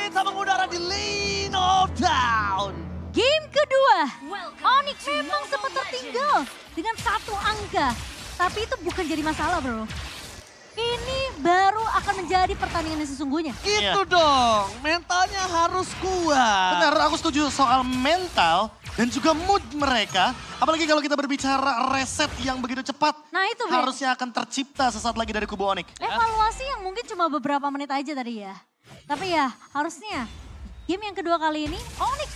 kita mengudara di Lane of Down. Game kedua, Onyx memang sempat tertinggal dengan 1 angka. Tapi itu bukan jadi masalah bro. Ini baru akan menjadi pertandingan yang sesungguhnya. Gitu dong, mentalnya harus kuat. Benar, aku setuju soal mental dan juga mood mereka. Apalagi kalau kita berbicara reset yang begitu cepat. Nah itu Bre, Harusnya akan tercipta sesaat lagi dari kubu Onyx. evaluasi yang mungkin cuma beberapa menit aja tadi ya. Tapi ya harusnya game yang kedua kali ini Onyx,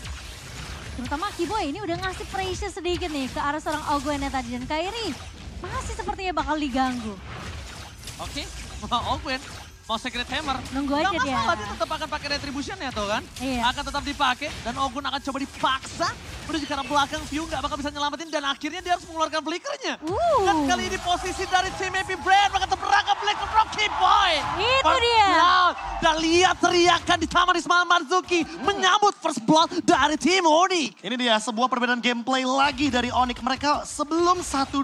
terutama Kiboy ini udah ngasih pressure sedikit nih ke arah seorang Ogwennya tadi. Dan Kairi masih sepertinya bakal diganggu. Oke, Ogwen mau Secret Hammer. Nunggu aja Nggak dia. masalah, dia tetap akan pakai Retribution ya tuh kan. Iya. Akan tetap dipakai dan Ogwen akan coba dipaksa menuju ke arah belakang. View nggak bakal bisa nyelamatin dan akhirnya dia harus mengeluarkan flickernya. Dan kali ini posisi dari tim Epic Brand bakal terperangkap Black from Kiboy. Itu dia. Dan lihat teriakan di Taman Ismail Marzuki menyambut first blood dari tim Onyx. Ini dia sebuah perbedaan gameplay lagi dari Onyx. Mereka sebelum 1.20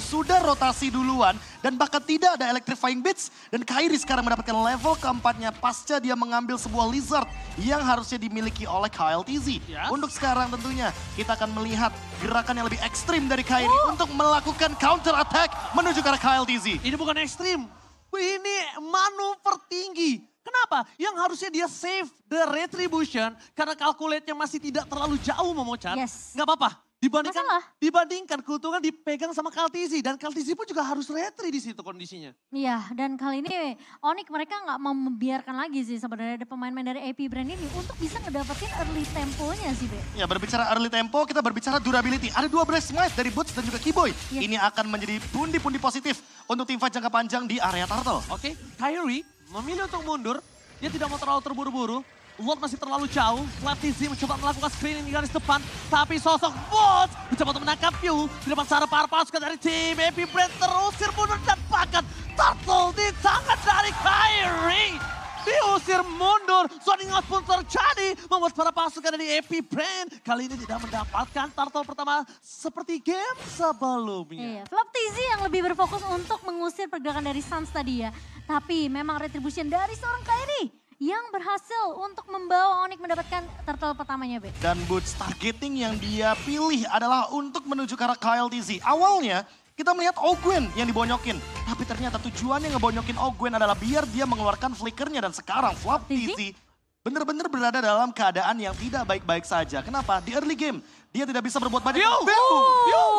sudah rotasi duluan. Dan bahkan tidak ada electrifying bits. Dan Kairi sekarang mendapatkan level keempatnya pasca dia mengambil sebuah lizard yang harusnya dimiliki oleh KLTZ. Yes. Untuk sekarang tentunya kita akan melihat gerakan yang lebih ekstrim dari Kairi untuk melakukan counter attack menuju ke arah KLTZ. Ini bukan ekstrim, ini manuver tinggi. Kenapa? Yang harusnya dia save the retribution karena calculate-nya masih tidak terlalu jauh memucat. Yes. Nggak apa-apa. Masalah. Dibandingkan keuntungan dipegang sama Kaltizi. Dan Kaltizi pun juga harus retri di situ kondisinya. Iya, dan kali ini Onyx mereka nggak mau membiarkan lagi sih sebenarnya ada pemain-pemain dari AP Brand ini untuk bisa ngedapetin early temponya sih, Be. Ya berbicara early tempo, kita berbicara durability. Ada 2 Breath Smite dari Boots dan juga Kiboy. Yes. Ini akan menjadi pundi-pundi positif untuk tim fight jangka panjang di area Turtle. Oke, Kyrie memilih untuk mundur. Dia tidak mau terlalu terburu-buru. Lord masih terlalu jauh. Kaltizi mencoba melakukan screening di garis depan. Tapi sosok Bot mencoba untuk menangkap View. Di depan sana para pasukan dari tim Epic Brand terusir mundur dan bahkan Turtle di tangan dari Kyrie. Diusir mundur, zoning out pun terjadi. Membuat para pasukan dari Epic Brand kali ini tidak mendapatkan turtle pertama seperti game sebelumnya. Iya, Floptizi yang lebih berfokus untuk mengusir pergerakan dari Suns tadi ya. Tapi memang retribution dari seorang Kyrie yang berhasil untuk membawa Onyx mendapatkan turtle pertamanya, Be. Dan Boots targeting yang dia pilih adalah untuk menuju ke arah KLTZ. Awalnya kita melihat Ogwen yang dibonyokin. Tapi ternyata tujuannya ngebonyokin Ogwen adalah biar dia mengeluarkan flickernya. Dan sekarang Floptizi benar-benar berada dalam keadaan yang tidak baik-baik saja. Kenapa? Di early game dia tidak bisa berbuat banyak.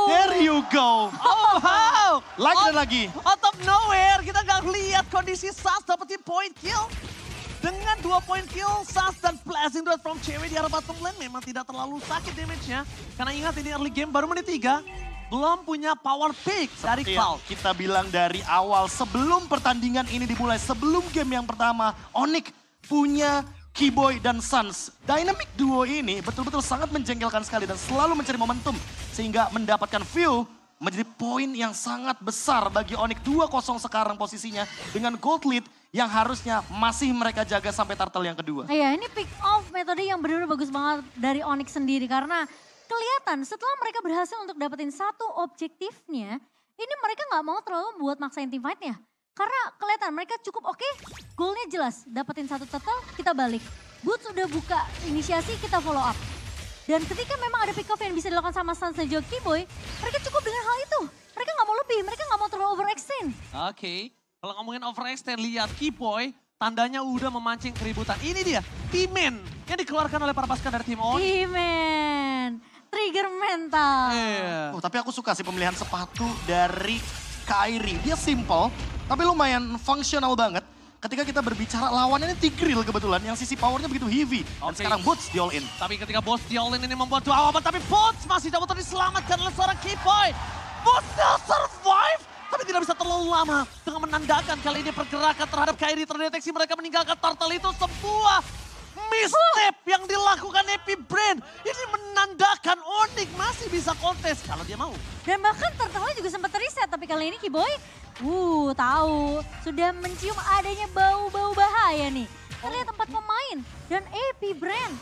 There you go. Oh, wow. Lagi dan lagi. Out of nowhere, kita nggak lihat kondisi Suns dapetin point kill. Dengan 2 point kill, Suns dan Blazing Dart from CW di arah bottom lane memang tidak terlalu sakit damage-nya. Karena ingat ini early game baru menit 3, belum punya power pick dari Cloud. Kita bilang dari awal sebelum pertandingan ini dimulai, sebelum game yang pertama, Onyx punya Kiboy dan Suns. Dynamic duo ini betul-betul sangat menjengkelkan sekali dan selalu mencari momentum. Sehingga mendapatkan view menjadi poin yang sangat besar bagi Onyx. 2-0 sekarang posisinya dengan gold lead yang harusnya masih mereka jaga sampai turtle yang kedua. Iya, ini pick off metode yang benar-benar bagus banget dari Onyx sendiri. Karena kelihatan setelah mereka berhasil untuk dapetin satu objektifnya, ini mereka nggak mau terlalu buat maksain team fight-nya. Karena kelihatan mereka cukup oke, goalnya jelas. Dapetin satu turtle, kita balik. Boots udah buka inisiasi, kita follow up. Dan ketika memang ada pick off yang bisa dilakukan sama Suns dan juga Kiboy, mereka cukup dengan hal itu. Mereka nggak mau lebih, mereka nggak mau terlalu overextend. Oke, kalau ngomongin overextend, lihat Kiboy tandanya udah memancing keributan. Ini dia, T-Man yang dikeluarkan oleh para pasukan dari tim Onyx. T-Man, trigger mental. Iya. Tapi aku suka sih pemilihan sepatu dari Kyrie. Dia simple, tapi lumayan fungsional banget. Ketika kita berbicara lawannya ini Tigreal kebetulan yang sisi powernya begitu heavy. Dan Oke. sekarang Boots di all in. Tapi ketika Boots di all in ini membuat 2 awaman, tapi Boots masih dapat diselamatkan oleh seorang Kiboy. Boots still survive, tapi tidak bisa terlalu lama. Dengan menandakan kali ini pergerakan terhadap Kyrie terdeteksi, mereka meninggalkan turtle itu sebuah misstep yang dilakukan Epic Brand. Ini menandakan Onyx masih bisa kontes kalau dia mau. Dan bahkan turtle-nya juga sempat reset, tapi kali ini Kiboy tahu sudah mencium adanya bau-bau bahaya nih. Kita lihat tempat pemain dan AP Brand.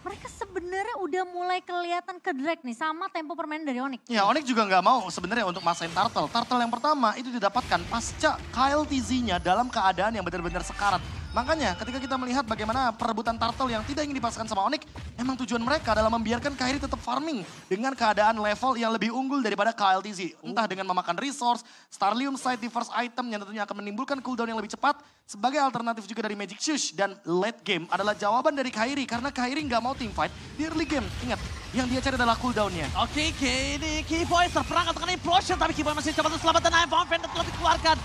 Mereka sebenarnya udah mulai kelihatan ke drag nih sama tempo permainan dari Onyx. Ya Onyx juga nggak mau sebenarnya untuk masain turtle. Turtle yang pertama itu didapatkan pasca KLTZ-nya dalam keadaan yang benar-benar sekarat. Makanya ketika kita melihat bagaimana perebutan turtle yang tidak ingin dipasangkan sama Onyx, emang tujuan mereka adalah membiarkan Kairi tetap farming dengan keadaan level yang lebih unggul daripada KLTZ. Entah dengan memakan resource, Starlium Sight di first item yang tentunya akan menimbulkan cooldown yang lebih cepat. Sebagai alternatif juga dari Magic Shush. Dan late game adalah jawaban dari Kairi karena Kairi nggak mau teamfight di early game. Ingat, yang dia cari adalah cooldownnya. Oke, ini Keyboy terperangkap dengan implosion, tapi Keyboy masih coba untuk selamat dan Ivan Vendor telah dikeluarkan.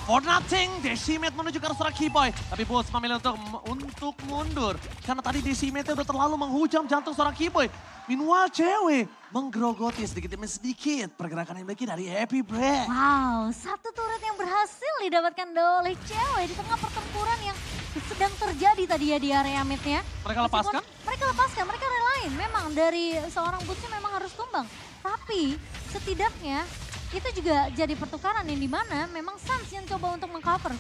For nothing, Decimate menuju ke arah seorang Keyboy. Tapi Bulls memilih untuk mundur. Karena tadi Decimate udah terlalu menghujam jantung seorang Keyboy. Meanwhile, cewek menggerogoti sedikit demi sedikit pergerakan yang dimiliki dari Happy Bread. Wow, satu turret yang berhasil didapatkan oleh cewek di tengah pertempuran yang sedang terjadi tadi ya di area midnya. Mereka lepaskan? Mereka lepaskan, mereka relain. Memang dari seorang Bootsnya memang harus tumbang. Tapi setidaknya itu juga jadi pertukaran yang dimana memang Suns yang coba untuk mengcover.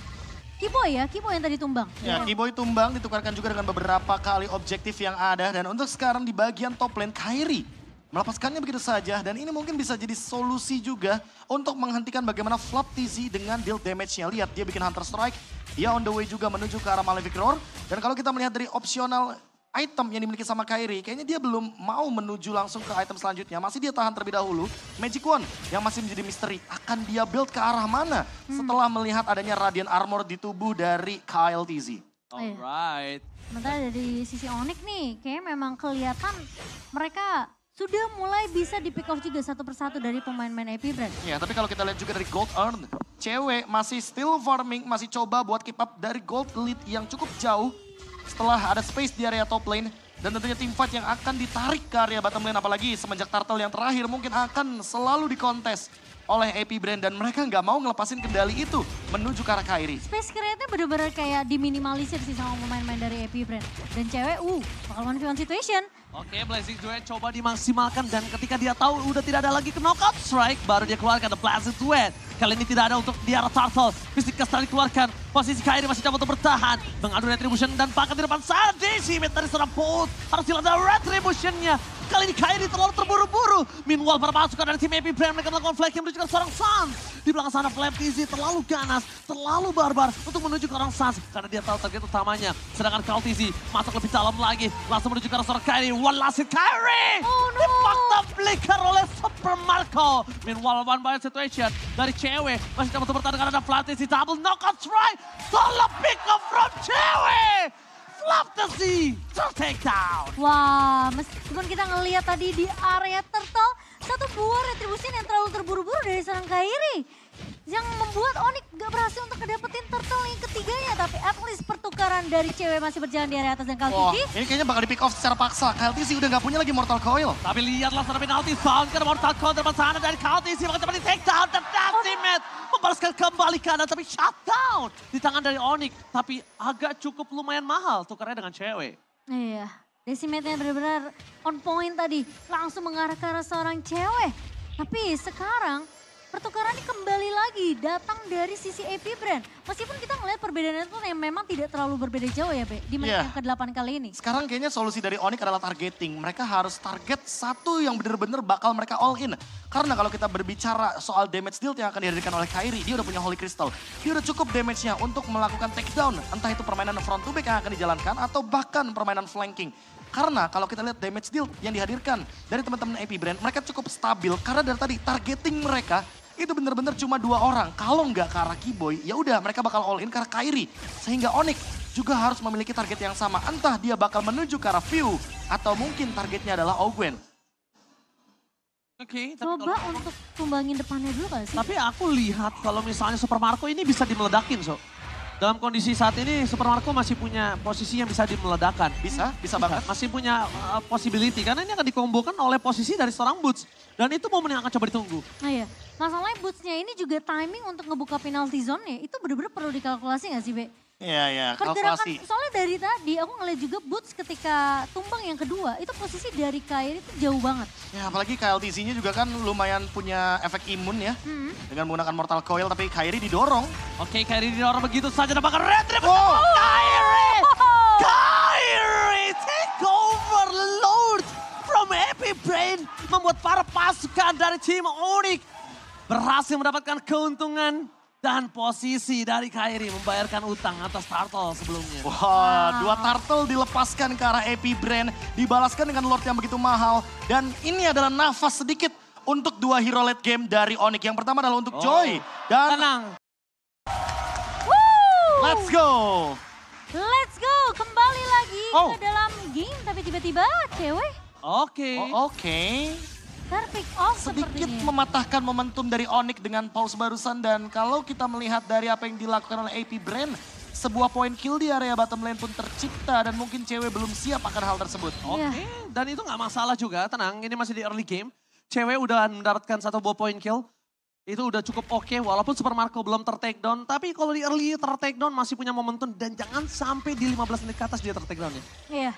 Keyboy yang tadi tumbang. Ya, Keyboy tumbang ditukarkan juga dengan beberapa kali objektif yang ada. Dan untuk sekarang di bagian top lane, Kairi melepaskannya begitu saja. Dan ini mungkin bisa jadi solusi juga untuk menghentikan bagaimana Flap TZ dengan deal damage-nya. Lihat, dia bikin Hunter Strike. Dia on the way juga menuju ke arah Malefic Roar. Dan kalau kita melihat dari opsional item yang dimiliki sama Kairi, kayaknya dia belum mau menuju langsung ke item selanjutnya. Masih dia tahan terlebih dahulu. Magic Wand yang masih menjadi misteri. Akan dia build ke arah mana setelah melihat adanya Radiant Armor di tubuh dari KLTZ. Alright. Sementara dari sisi Onyx nih, kayaknya memang kelihatan mereka sudah mulai bisa di pick off juga satu persatu dari pemain-pemain AP Brand. Ya, tapi kalau kita lihat juga dari gold earn, cewek masih still farming, masih coba buat keep up dari gold lead yang cukup jauh. Setelah ada space di area top lane. Dan tentunya team fight yang akan ditarik ke area bottom lane. Apalagi semenjak turtle yang terakhir mungkin akan selalu dikontes oleh AP Brand. Dan mereka nggak mau ngelepasin kendali itu menuju ke arah Kairi. Space create-nya benar-benar kayak diminimalisir sih sama pemain-pemain dari AP Brand. Dan cewek, bakal 1v1 situation. Oke, Blazing Duet coba dimaksimalkan dan ketika dia tahu udah tidak ada lagi ke knockout strike, baru dia keluarkan The Blazing Duet. Kali ini tidak ada untuk di arah Turtle. Fizikas tadi dikeluarkan. Posisi Kairi masih coba untuk bertahan. Mengadu Retribution dan paket di depan sana. Decimate dari seorang Bolt. Harus dilanda Retribution-nya. Kali ini Kairi terlalu terburu-buru. Meanwhile para pasukan dari tim AP Brand mereka melakukan flanking menuju ke seorang Suns. Di belakang sana Flap TZ terlalu ganas, terlalu barbar untuk menuju ke orang Suns. Karena dia tahu target utamanya. Sedangkan KLTZ masuk lebih dalam lagi. Langsung menuju ke arah seorang Kairi. One last hit Kairi. Oh no. Dipaksa flicker oleh Super Marco. Meanwhile one by situation dari cewek. Masih coba untuk bertahan karena ada Flap TZ. Double knockout strike. Solo pick up from cewek. Flap TZ take down. Wah, meskipun kita ngelihat tadi di area turtle, satu buah retribusi yang terlalu terburu-buru dari seorang Kairi. Yang membuat Onyx gak berhasil untuk ngedapetin turtle yang ketiganya. Tapi at least pertukaran dari cewek masih berjalan di area atas dan Wah, KLTZ. ini kayaknya bakal di pick off secara paksa. KLTZ udah nggak punya lagi Mortal Coil. Tapi lihatlah secara penalti sound ke Mortal Coil depan sana dari KLTZ. Maka cepat di take down dan Decimate membalaskan kembali kanan tapi shutdown di tangan dari Onyx. Tapi agak cukup lumayan mahal tukarnya dengan cewek. Iya, Decimate-nya benar-benar on point tadi. Langsung mengarah ke arah seorang cewek. Tapi sekarang pertukarannya kembali lagi datang dari sisi AP Brand. Meskipun kita ngelihat perbedaannya itu yang memang tidak terlalu berbeda jauh ya, Be. Di menit yang ke-8 kali ini. Sekarang kayaknya solusi dari Onyx adalah targeting. Mereka harus target satu yang benar-benar bakal mereka all in. Karena kalau kita berbicara soal damage deal yang akan dihadirkan oleh Kairi, dia udah punya Holy Crystal. Dia udah cukup damage-nya untuk melakukan takedown. Entah itu permainan front to back yang akan dijalankan atau bahkan permainan flanking. Karena kalau kita lihat damage deal yang dihadirkan dari teman-teman AP Brand, mereka cukup stabil. Karena dari tadi targeting mereka itu benar-benar cuma 2 orang. Kalau nggak ke arah Keyboy, ya udah mereka bakal all in ke arah Kairi. Sehingga Onyx juga harus memiliki target yang sama. Entah dia bakal menuju ke arah View atau mungkin targetnya adalah Ogwen. Oke, Coba untuk tumbangin depannya dulu gak sih? tapi aku lihat kalau misalnya Super Marco ini bisa dimeledakin, so. Dalam kondisi saat ini Super Marco masih punya posisi yang bisa dimeledakan. Bisa banget. Masih punya possibility karena ini akan dikombokan oleh posisi dari seorang Boots. Dan itu momen yang akan coba ditunggu. Nah iya, masalahnya Boots-nya ini juga timing untuk ngebuka penalty zone-nya. Itu bener-bener perlu dikalkulasi gak sih, Be? Iya, Pergerakan, kalkulasi. soalnya dari tadi aku ngeliat juga Boots ketika tumbang yang kedua, itu posisi dari Kairi itu jauh banget. Ya apalagi KLTZ-nya juga kan lumayan punya efek imun ya. Dengan menggunakan Mortal Coil tapi Kairi didorong. Oke, Kairi didorong begitu saja dapatkan retribution. Oh. Kairi! Kairi take over Lord from Happy Brain. Membuat para pasukan dari tim Onyx berhasil mendapatkan keuntungan. Dan posisi dari Kairi membayarkan utang atas Turtle sebelumnya. Wah, 2 turtle dilepaskan ke arah AP Brand, dibalaskan dengan Lord yang begitu mahal. Dan ini adalah nafas sedikit untuk 2 hero late game dari Onyx. Yang pertama adalah untuk Joy. Dan Tenang. let's go. Let's go, kembali lagi Oh. ke dalam game tapi tiba-tiba cewek Oke. Oke. terpick off Sedikit sepertinya. mematahkan momentum dari Onyx dengan pause barusan. Dan kalau kita melihat dari apa yang dilakukan oleh AP Brand, sebuah point kill di area bottom lane pun tercipta. Dan mungkin cewek belum siap akan hal tersebut. Oke, dan itu nggak masalah juga, tenang, ini masih di early game. Cewek udah mendapatkan 1 buah point kill, itu udah cukup oke, walaupun Super Marco belum ter-take down. Tapi kalau di early ter-take down masih punya momentum dan jangan sampai di 15 menit ke atas dia ter-take down ya. Iya,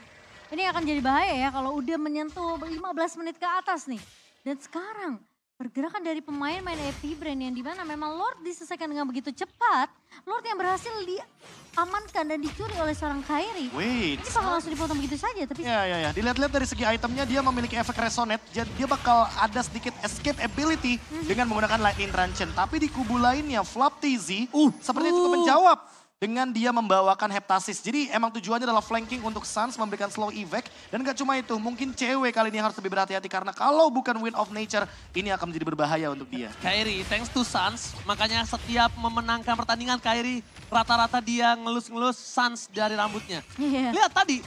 ini akan jadi bahaya ya kalau udah menyentuh 15 menit ke atas nih. Dan sekarang pergerakan dari pemain-main AP Brand yang dimana memang Lord diselesaikan dengan begitu cepat. Lord yang berhasil diamankan dan dicuri oleh seorang Kairi. Wait. Ini bakal langsung dipotong begitu saja tapi Ya. Dilihat-lihat dari segi itemnya dia memiliki efek resonate. Jadi dia bakal ada sedikit escape ability dengan menggunakan lightning truncheon. Tapi di kubu lainnya Flap TZ sepertinya cukup menjawab dengan dia membawakan Heptasis. Jadi emang tujuannya adalah flanking untuk Suns memberikan slow evac. Dan gak cuma itu, mungkin cewek kali ini harus lebih berhati-hati karena kalau bukan Wind of Nature ini akan menjadi berbahaya untuk dia. Kairi, thanks to Suns, makanya setiap memenangkan pertandingan Kairi, rata-rata dia ngelus-ngelus Suns dari rambutnya. Iya. Lihat tadi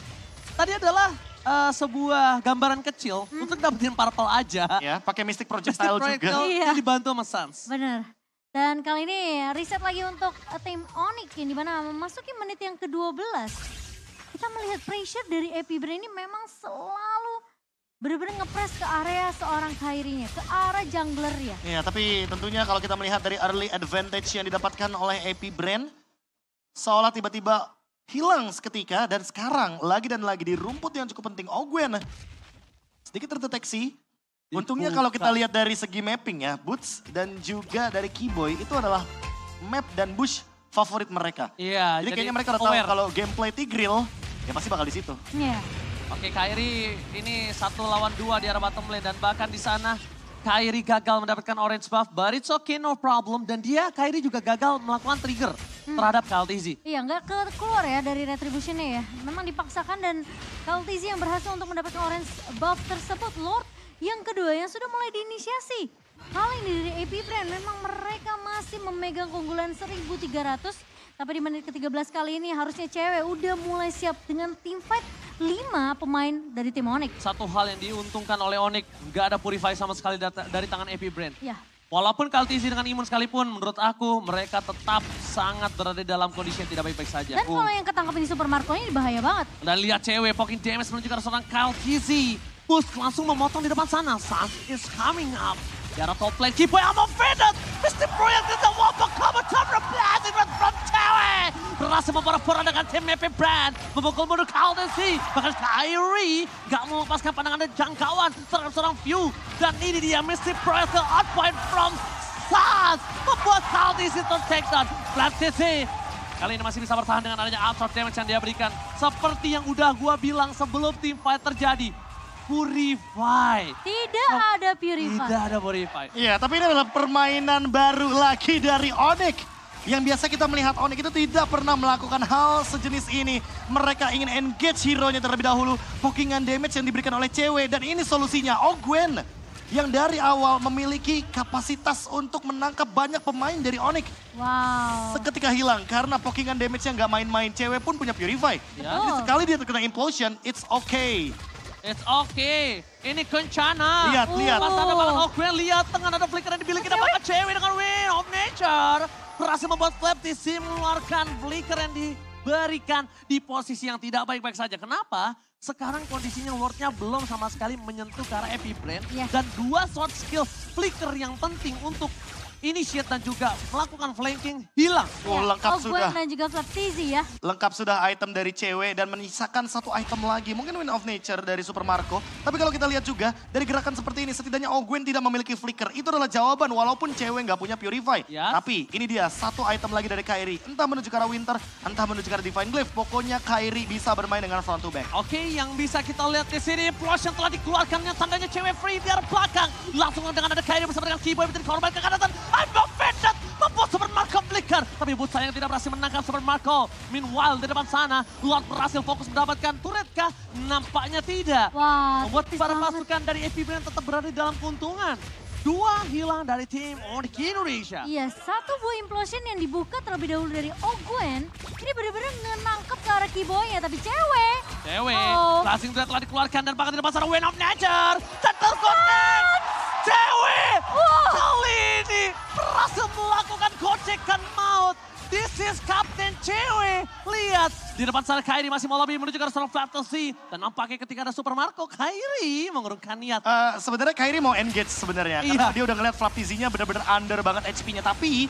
adalah sebuah gambaran kecil untuk dapetin purple aja. Ya, pakai Mystic Projectile juga. Iya. Dia dibantu sama Suns. benar. Dan kali ini riset lagi untuk tim Onyx yang dimana memasuki menit yang ke-12. Kita melihat pressure dari AP Brand ini memang selalu benar-benar ngepres ke area seorang Kairinya, ke arah jungler ya. Iya, tapi tentunya kalau kita melihat dari early advantage yang didapatkan oleh AP Brand, seolah tiba-tiba hilang seketika dan sekarang lagi dan lagi di rumput yang cukup penting. Ogwen sedikit terdeteksi. Untungnya kalau kita lihat dari segi mapping ya, Boots dan juga dari Keyboy itu adalah map dan bush favorit mereka. Iya, Jadi kayaknya mereka udah tahu aware. kalau gameplay Tigreal ya pasti bakal di situ. Iya. Oke, Kairi ini 1 lawan 2 di arah bottom lane dan bahkan di sana Kairi gagal mendapatkan orange buff, but it's okay, no problem. Dan Kairi juga gagal melakukan trigger terhadap KLTZ. Iya, nggak keluar ya dari retributionnya ya. Memang dipaksakan dan KLTZ yang berhasil untuk mendapatkan orange buff tersebut. Lord yang kedua yang sudah mulai diinisiasi. Kali ini dari AP Brand memang mereka masih memegang keunggulan 1300. Tapi di menit ke-13 kali ini harusnya cewek udah mulai siap dengan tim fight 5 pemain dari tim Onyx. Satu hal yang diuntungkan oleh Onyx, nggak ada Purify sama sekali dari tangan AP Brand. Ya, Walaupun KLTZ dengan imun sekalipun, menurut aku mereka tetap sangat berada dalam kondisi yang tidak baik-baik saja. dan kalau yang ketangkap di Super Marco ini bahaya banget. Dan lihat cewek poking damage menunjukkan seorang KLTZ. Push langsung memotong di depan sana. Suns is coming up. Di arah top lane, Keyboy I'm offended. Mr. Project is the one cover cover blasting from cewek. Berhasil memperpora dengan tim MP Brand. Memukul mundur KLTZ. Bahkan Kairi gak melepaskan pandangan dan jangkauan terhadap seorang view. Dan ini dia Mr. Project the out point from Suns. Membuat KLTZ ter-take down. KLTZ kali ini masih bisa bertahan dengan adanya absorb damage yang dia berikan. Seperti yang udah gua bilang sebelum team fight terjadi. Purify. Tidak ada Purify. Tidak ada Purify. Iya, tapi ini adalah permainan baru lagi dari Onyx. Yang biasa kita melihat Onyx itu tidak pernah melakukan hal sejenis ini. Mereka ingin engage hero-nya terlebih dahulu. Pokingan damage yang diberikan oleh cewek. Dan ini solusinya, Ogwen. Yang dari awal memiliki kapasitas untuk menangkap banyak pemain dari Onyx. Wow. Seketika hilang karena pokingan damage-nya nggak main-main. Cewek pun punya Purify. Ya. Jadi sekali dia terkena Implosion, it's okay. It's okay. Ini Kencana. Lihat, lihat. Pas ada banget Ogwen, lihat tengah ada flicker yang dimiliki dapatkan cewek dengan Wind of Nature. Berhasil membuat Flap TZ mengeluarkan flicker yang diberikan di posisi yang tidak baik-baik saja. Kenapa? Sekarang kondisinya Lordnya belum sama sekali menyentuh ke arah AP Brand. Iya. Dan 2 short skill flicker yang penting untuk initiate dan juga melakukan flanking hilang. Oh, lengkap sudah. Ogwen dan juga Flap TZ ya. Lengkap sudah item dari cewek dan menyisakan 1 item lagi. Mungkin Wind of Nature dari Super Marco. Tapi kalau kita lihat juga dari gerakan seperti ini setidaknya Ogwen tidak memiliki flicker. Itu adalah jawaban walaupun cewek nggak punya Purify. Ya. Tapi ini dia 1 item lagi dari Kairi. Entah menuju ke arah Winter, entah menuju ke arah Divine Glyph. Pokoknya Kairi bisa bermain dengan front to back. Oke, yang bisa kita lihat di sini Flash yang telah dikeluarkannya tandanya cewek free di arah belakang. Langsung dengan ada Kairi bersama dengan Keyboy menjadi korban kekanasan. I'm offended. Membuat Super Marco menangkap Flicker. Tapi Boots sayang tidak berhasil menangkap Super Marco. Meanwhile di depan sana, Lord berhasil fokus mendapatkan turret kah? Nampaknya tidak. Wah, Membuat tipis para banget. pasukan dari FP Brand tetap berada di dalam keuntungan. 2 hilang dari tim Onyx Indonesia. Iya, satu buah implosion yang dibuka terlebih dahulu dari Ogwen. Ini benar-benar ngenangkep ke arah Kiboy-nya, tapi cewek. Cewek, Oh. Blazing Thread telah dikeluarkan dan bahkan di depan sana Wind of Nature. Dan terkotek. Cewek, kali ini berhasil melakukan gocekan maut. This is Kapten Cewek. Lihat, di depan sana Kairi masih mau lobby menuju ke arah Storm Fantasy. Dan nampaknya ketika ada Super Marco, Kairi mengurungkan niat. Sebenarnya Kairi mau engage sebenarnya. Iya. Karena dia udah ngeliat Flaptizi-nya bener-bener under banget HP-nya. Tapi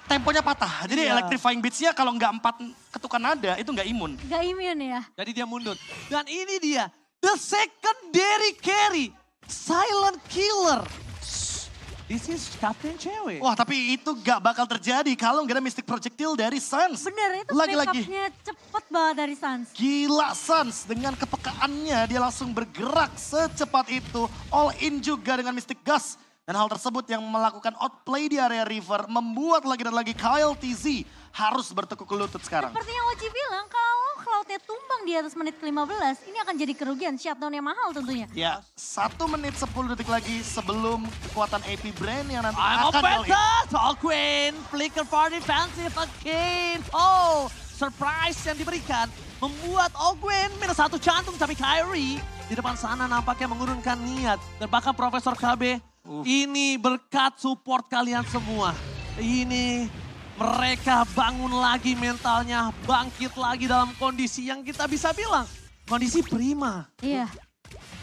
temponya patah. Jadi Iya. electrifying beats-nya kalau nggak 4 ketukan nada itu nggak imun. Gak immune ya. Jadi dia mundur. Dan ini dia, the secondary carry. Silent Killer. Shh, this is Kapten Cewek. Wah tapi itu nggak bakal terjadi kalau nggak ada Mystic Projectile dari Sans. Bener, itu Lagi-lagi. backupnya cepet banget dari Sans. Gila Sans dengan kepekaannya dia langsung bergerak secepat itu. All in juga dengan Mystic Gus. Dan hal tersebut yang melakukan outplay di area river membuat lagi dan lagi Kyle TZ harus bertekuk lutut sekarang. Seperti yang Oji bilang, kalau Cloud-nya tumbang di atas menit ke-15, ini akan jadi kerugian, shutdown yang mahal tentunya. Ya, 1 menit 10 detik lagi sebelum kekuatan AP Brand yang nanti I'm a akan all in. better Ogwen, flicker for defensive again. Oh, surprise yang diberikan membuat Ogwen minus 1 jantung. Tapi Kairi di depan sana nampaknya mengurungkan niat. Dan bahkan Profesor KB, ini berkat support kalian semua. Ini mereka bangun lagi mentalnya, bangkit lagi dalam kondisi yang kita bisa bilang kondisi prima. Iya.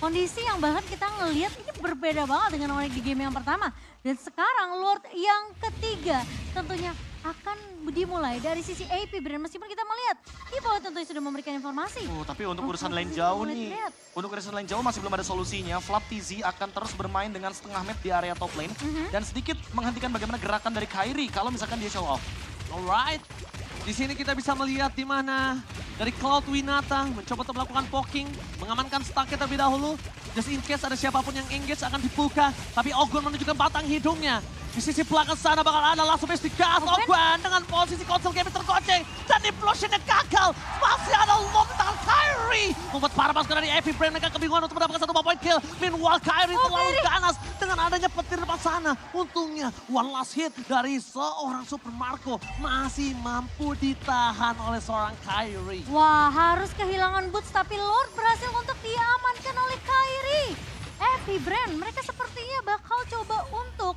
Kondisi yang bahkan kita ngelihat ini berbeda banget dengan Onyx di game yang pertama. Dan sekarang Lord yang ketiga tentunya akan dimulai dari sisi AP Brand. Meskipun kita melihat Kiboy tentunya sudah memberikan informasi. Oh, tapi untuk urusan Flap lane TZ jauh mulai nih, terlihat. untuk urusan lane jauh masih belum ada solusinya. Flap TZ akan terus bermain dengan setengah map di area top lane. Dan sedikit menghentikan bagaimana gerakan dari Kairi kalau misalkan dia show off. Alright, di sini kita bisa melihat di mana dari Cloud Winata mencoba untuk melakukan poking, mengamankan stacknya terlebih dahulu. Just in case ada siapapun yang engage akan dibuka, tapi Ogwen menunjukkan batang hidungnya. Di sisi belakang sana bakal ada langsung Mystic Gas. Ogwen dengan posisi konsol game tergoceng dan implosionnya gagal. Masih ada lob di tangan Kairi. Membuat para pasukan dari AP Brand mereka kebingungan untuk mendapatkan 1 point kill. Meanwhile Kairi terlalu ganas dengan adanya petir depan sana. Untungnya one last hit dari seorang Super Marco masih mampu ditahan oleh seorang Kairi. Wah, harus kehilangan boots tapi Lord berhasil untuk diamankan oleh Kairi. AP Brand, mereka sepertinya bakal coba untuk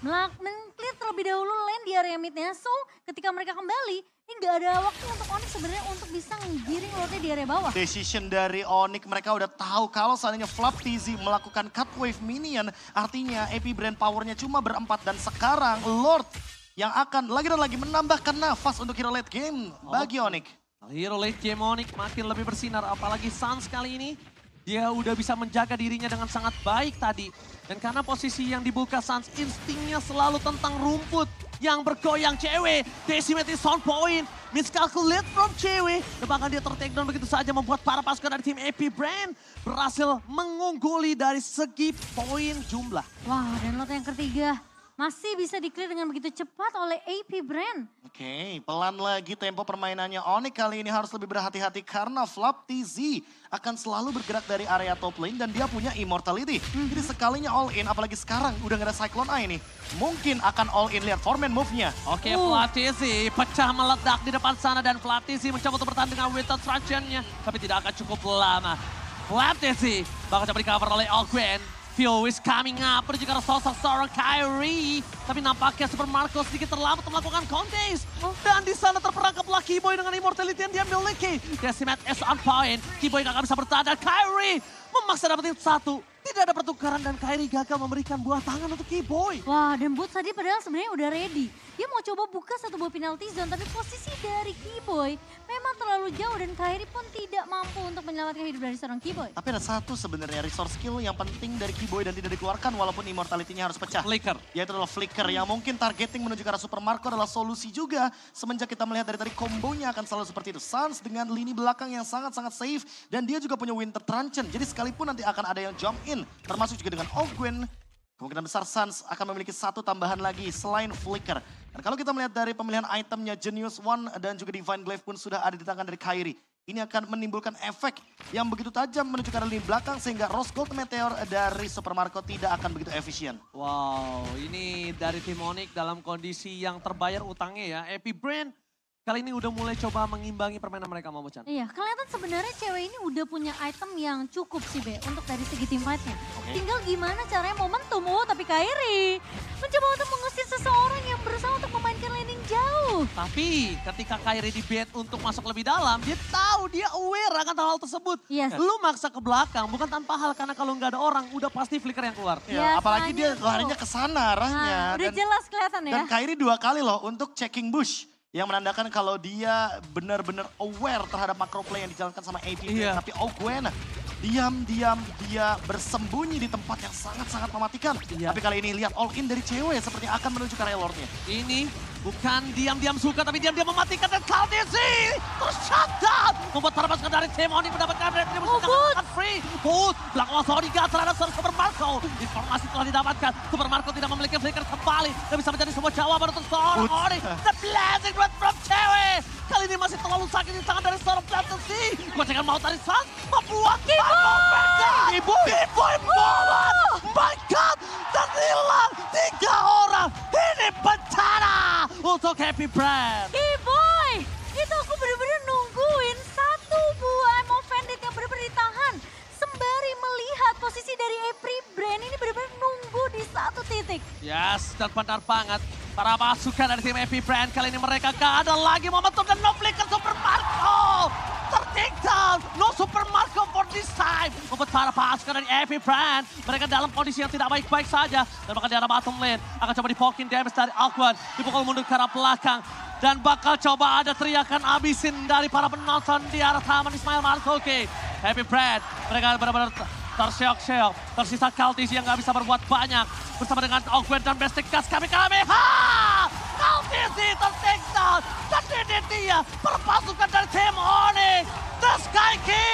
men-clear terlebih dahulu lane di area midnya. So, ketika mereka kembali, ini nggak ada waktu untuk Onyx sebenarnya untuk bisa ngiring Lordnya di area bawah. Decision dari Onyx, mereka udah tahu kalau seandainya Flap TZ melakukan cut wave minion, artinya AP Brand powernya cuma berempat. Dan sekarang Lord yang akan lagi dan lagi menambahkan nafas untuk hero late game bagi Onyx. Hero late game Onyx makin lebih bersinar, apalagi Sans kali ini. Dia udah bisa menjaga dirinya dengan sangat baik tadi. Dan karena posisi yang dibuka Sans, instingnya selalu tentang rumput yang bergoyang. Cewek, Decimate is on point, miscalculate from Cewek. Dan bahkan dia ter-take down begitu saja membuat para pasukan dari tim AP Brand berhasil mengungguli dari segi poin jumlah. Wah, dan Lord yang ketiga masih bisa di-clear dengan begitu cepat oleh AP Brand. Oke, pelan lagi tempo permainannya. Onyx kali ini harus lebih berhati-hati karena Flap TZ akan selalu bergerak dari area top lane dan dia punya immortality. Jadi sekalinya all in, apalagi sekarang udah gak ada Cyclone Eye nih. Mungkin akan all in, lihat foreman move-nya. Oke, Flaptizi pecah meledak di depan sana dan Flaptizi mencoba untuk bertahan dengan Winter Traction-nya. Tapi tidak akan cukup lama. Flaptizi bakal coba di-cover oleh Ogwen. Fuel is coming up, menuju ke arah sosok seorang Kairi. Tapi nampaknya Super Marco sedikit terlambat untuk melakukan contest. Dan di sana terperangkaplah Kiboy dengan immortality yang dia miliki. Decimate is on point, Kiboy gak akan bisa bertahan dan Kairi memaksa dapetin 1. Tidak ada pertukaran dan Kairi gagal memberikan buah tangan untuk Kiboy. Wah, dan Boots tadi padahal sebenarnya udah ready. Dia mau coba buka 1 buah penalty zone, tapi posisi dari Kiboy memang terlalu jauh dan Kairi pun tidak mampu untuk menyelamatkan hidup dari seorang Kiboy. Tapi ada satu sebenarnya resource skill yang penting dari Kiboy dan tidak dikeluarkan walaupun immortality-nya harus pecah. Flicker. Yaitu adalah Flicker yang mungkin targeting menuju ke arah Super Marco adalah solusi juga. Semenjak kita melihat dari tadi kombonya akan selalu seperti itu. Sans dengan lini belakang yang sangat-sangat safe dan dia juga punya Winter Truncheon. Jadi sekalipun nanti akan ada yang jump in, termasuk juga dengan Ogwen, Kemungkinan besar Suns akan memiliki satu tambahan lagi selain Flicker. Dan kalau kita melihat dari pemilihan itemnya, Genius One dan juga Divine Glaive pun sudah ada di tangan dari Kyrie. Ini akan menimbulkan efek yang begitu tajam menuju ke arah lini belakang sehingga Rose Gold Meteor dari Super Marco tidak akan begitu efisien. Wow, ini dari tim Onyx dalam kondisi yang terbayar utangnya ya. Epic Brain kali ini udah mulai coba mengimbangi permainan mereka, Momo-chan. Iya, kelihatan sebenarnya cewek ini udah punya item yang cukup sih, Be, untuk dari segi team fight-nya. Tinggal gimana caranya momentum, tapi Kyrie mencoba untuk mengusir seseorang yang berusaha untuk memainkan laning jauh. Tapi ketika Kyrie di bait untuk masuk lebih dalam, dia tahu, dia aware akan hal tersebut. Yes. Lu maksa ke belakang, bukan tanpa hal, karena kalau nggak ada orang, udah pasti flicker yang keluar. Ya, apalagi dia Biasanya tuh. larinya ke sana arahnya. Nah, udah jelas kelihatan ya. Dan Kyrie 2 kali loh untuk checking bush. Yang menandakan kalau dia benar-benar aware terhadap macro play yang dijalankan sama AP. Iya. Tapi Gwen diam-diam dia bersembunyi di tempat yang sangat-sangat mematikan. Iya. Tapi kali ini lihat all in dari cewek seperti akan menuju ke area Lordnya. Ini bukan diam-diam suka, tapi diam-diam mematikan dan Khaleesi terus shutdown. Membuat para pasukan dari tim Onyx mendapatkan retribusi dengan free. Boot belakang Soniga terhadap Super Marco. Informasi telah didapatkan. Super Marco tidak memiliki flicker kembali. Dan bisa menjadi sebuah jawaban untuk seorang Onyx. The blazing red from cewek. Kali ini masih terlalu sakit di tangan dari seorang Khaleesi. Gocengan maut dari Suns membuat Kiboy Momo. My God, terhilang 3 orang. Ini bencana untuk Happy Brand. Boy, itu aku bener-bener nungguin satu buah Ammo Bandit yang bener-bener ditahan. Sembari melihat posisi dari April Brand ini bener-bener nunggu di satu titik. Yes, dan benar banget. Para pasukan dari tim Happy Brand kali ini mereka gak ada lagi momentum dan no flicker Super Marco. Take down, no Super Marco for this time. Membuat para pasukan dari Happy Brand, mereka dalam kondisi yang tidak baik-baik saja. Dan bahkan di arah bottom lane, akan coba dipokin damage dari Aquan. Dipukul mundur ke arah belakang. Dan bakal coba ada teriakan abisin dari para penonton di arah Taman Ismail Marzuki. Happy Brand, mereka benar-benar terseok-seok. Tersisa Khaleesi yang gak bisa berbuat banyak. Bersama dengan Ogwen dan Bestek Gas kami-kami. Khaleesi ter-take down. Dan ini dia perpasukan dari tim Onyx. The Sky King.